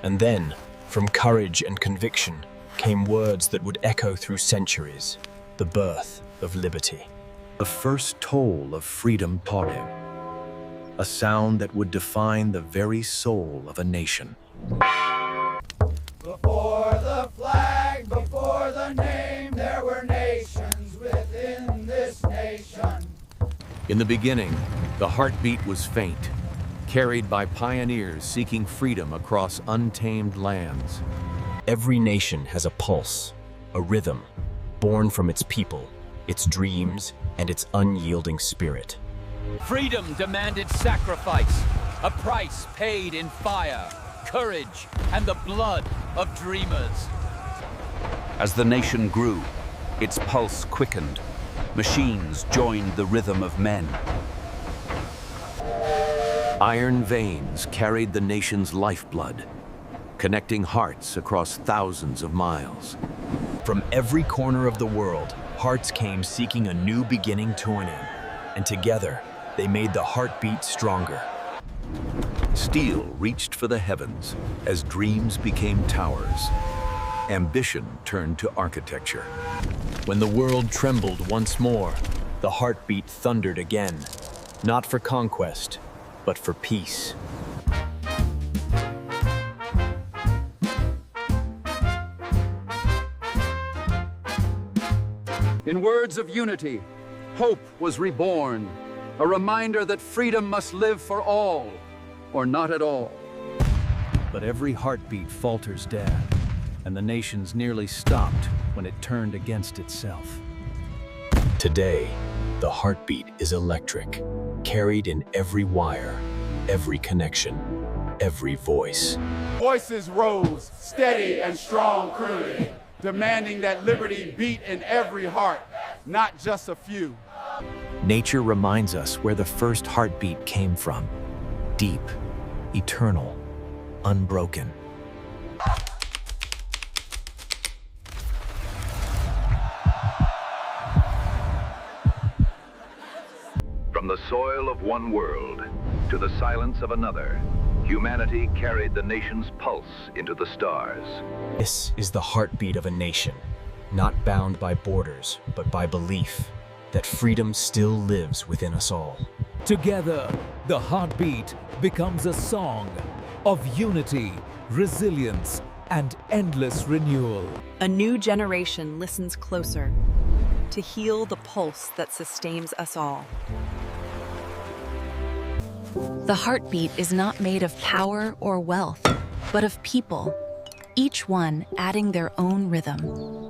And then, from courage and conviction, came words that would echo through centuries, the birth of liberty. The first toll of freedom taught him, a sound that would define the very soul of a nation. Before the flag, before the name, there were nations within this nation. In the beginning, the heartbeat was faint, carried by pioneers seeking freedom across untamed lands. Every nation has a pulse, a rhythm, born from its people, its dreams, and its unyielding spirit. Freedom demanded sacrifice, a price paid in fire, courage, and the blood of dreamers. As the nation grew, its pulse quickened. Machines joined the rhythm of men. Iron veins carried the nation's lifeblood, connecting hearts across thousands of miles. From every corner of the world, hearts came seeking a new beginning to an end, and together, they made the heartbeat stronger. Steel reached for the heavens as dreams became towers. Ambition turned to architecture. When the world trembled once more, the heartbeat thundered again, not for conquest, but for peace. In words of unity, hope was reborn, a reminder that freedom must live for all, or not at all. But every heartbeat falters dead, and the nation's nearly stopped when it turned against itself. Today, the heartbeat is electric, carried in every wire, every connection, every voice. Voices rose, steady and strong crooning, demanding that liberty beat in every heart, not just a few. Nature reminds us where the first heartbeat came from. Deep, eternal, unbroken. From the soil of one world to the silence of another, humanity carried the nation's pulse into the stars. This is the heartbeat of a nation, not bound by borders, but by belief that freedom still lives within us all. Together, the heartbeat becomes a song of unity, resilience, and endless renewal. A new generation listens closer to heal the pulse that sustains us all. The heartbeat is not made of power or wealth, but of people, each one adding their own rhythm.